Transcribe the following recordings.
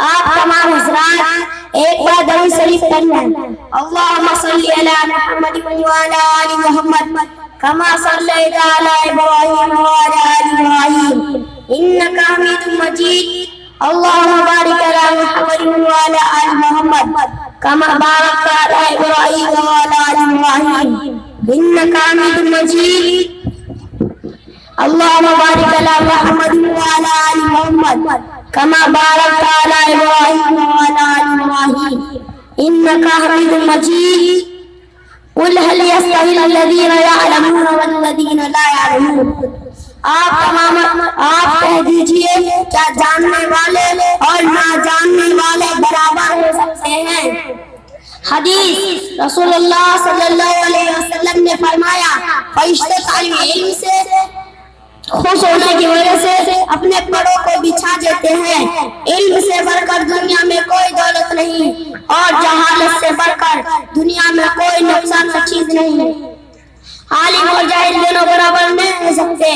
आप तमाम हज़रात एक बार दरूद शरीफ पढ़ें। अल्लाहुम्मा सल्ली अला मुहम्मद व अला आलि मुहम्मद कमा सल्लैता अला इब्राहीम व अला आलि इब्राहीम इन्नका हमीदुम मजीद। अल्लाहुम्मा बारिक अला मुहम्मद व अला आलि मुहम्मद कमा बारकता अला इब्राहीम व अला आलि इब्राहीम इन्नका हमीदुम मजीद। अल्लाहुम्मा बारिक अला मुहम्मद व अला आलि मुहम्मद कमा बारकता अला इब्राहीम व अला आलि इब्राहीम इन्नका हमीदुम मजीद। कुल हल यस्तवी अल्लज़ीना यअलमून वल्लज़ीना ला यअलमून। आप कह दीजिए क्या जानने वाले और ना जानने वाले बराबर हो सकते हैं। हदीस रसूलुल्लाह सल्लल्लाहु अलैहि वसल्लम ने फरमाया, फरिश्ते तालिब इल्म से खुश होने की वजह से अपने परों को बिछा देते हैं। इल्म से बढ़कर दुनिया में कोई दौलत नहीं और जहालत से बढ़कर दुनिया में कोई नुकसान की चीज नहीं। आलिम और जाहिल दोनों बराबर नहीं हो सकते।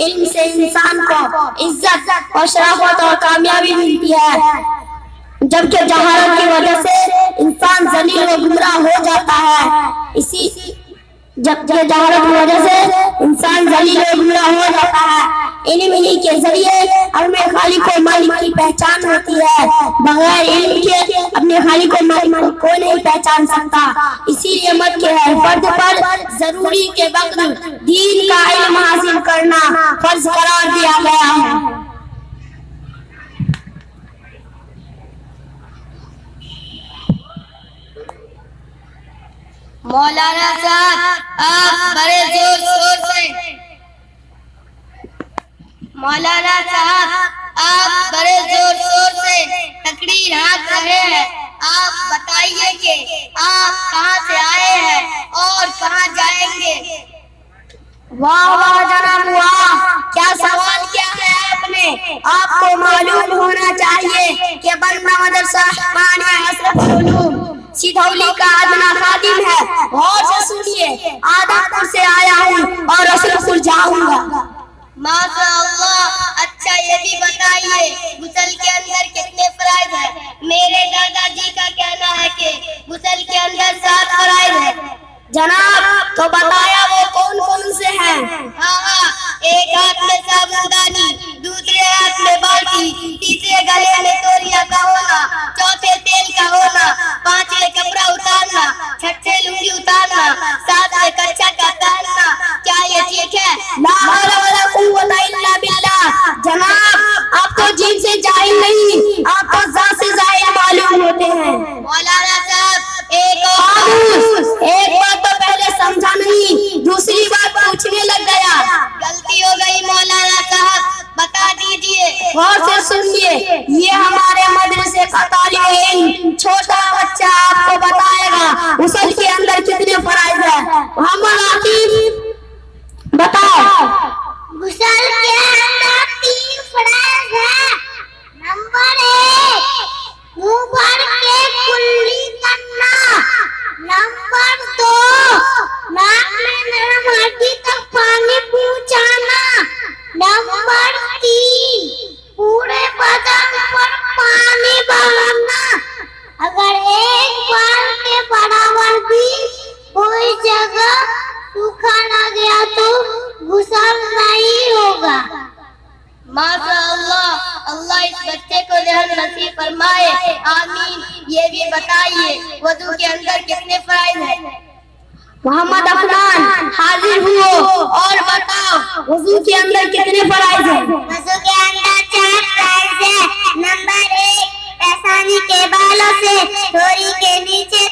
इल्म से इंसान को इज्जत और शराफत और कामयाबी मिलती है, जबकि जहालत की वजह से इंसान जलील व गुमराह हो जाता है। जबकि जहालत की वजह से इंसान जलील व गुमराह हो जाता है। इल्म के जरिए अपने खालिक को मालिक की पहचान होती है। बगैर इल्म के अपने खालिक को मालिक को नहीं पहचान सकता। इसीलिए मत के है फर्द पर जरूरी के वक्त दीन का इल्म हासिल करना फर्ज करार दिया गया है। मौलाना साहब आप बड़े जोर शोर से तकरीर हाँक रहे हैं। आप बताइए कि आप कहाँ से आए हैं और कहाँ जाएंगे। वाह वाह जनाब वाह, क्या सवाल किया है आपने। आपको मालूम होना चाहिए कि बंदा मदरसा सिधौली का अदना खादिम है। और से सुनिए, आदमपुर से आया हूँ और रसूलपुर जाऊंगा। माशाअल्लाह। अच्छा ये भी बताइए गुसल के अंदर कितने फराइज है। मेरे दादाजी का कहना है कि गुसल के अंदर 7 फराइज है। जनाब तो बताया वो कौन कौन से हैं। हाँ, एक हाथ में साबुनदानी, दूसरे हाथ में बाल्टी, तीसरे गले में तौलिया का होना, चौथे तेल का होना, पांचवे कपड़ा उतारना, छठे लुंगी उतारना, सातवें कच्चा का पहनना। क्या ये ठीक है। ला हौला वला कुव्वता इल्ला बिल्लाह। जनाब आप तो जीन से जाहिल नहीं, आप तो जात से जाहिल मालूम होते हैं। मौलाना साहब एक बात तो पहले समझा नहीं, दूसरी बात पूछने लग गया। गलती हो गई मौलाना साहब, बता दीजिए। गौर से सुनिए, ये हमारे मदरसे का तालिब छोटा बच्चा आपको बताएगा गुसल के अंदर कितने फराइज है। मोहम्मद आकिब बताओ। गुसल के अंदर 3 फराइज है। नंबर 1 मुंह भर के कुल्ली करना। नंबर 2 नाक में नरम हड्डी तक पानी पहुंचाना। नंबर 3 पूरे बदन पर पानी बहाना। अगर एक बार के बराबर भी कोई जगह सूखा ना गया तो गुसल नहीं होगा। माशाअल्लाह, अल्लाह इस बच्चे को जहन नसीब फरमाए, आमीन। ये भी बताइए वजू के अंदर कितने फराइज है। मोहम्मद अफनान हाजिर हुओ और बताओ वजू के अंदर कितने फराइज है। वजू के अंदर 4 फराइज है। नंबर 1 पैसानी के बालों से थोड़ी के नीचे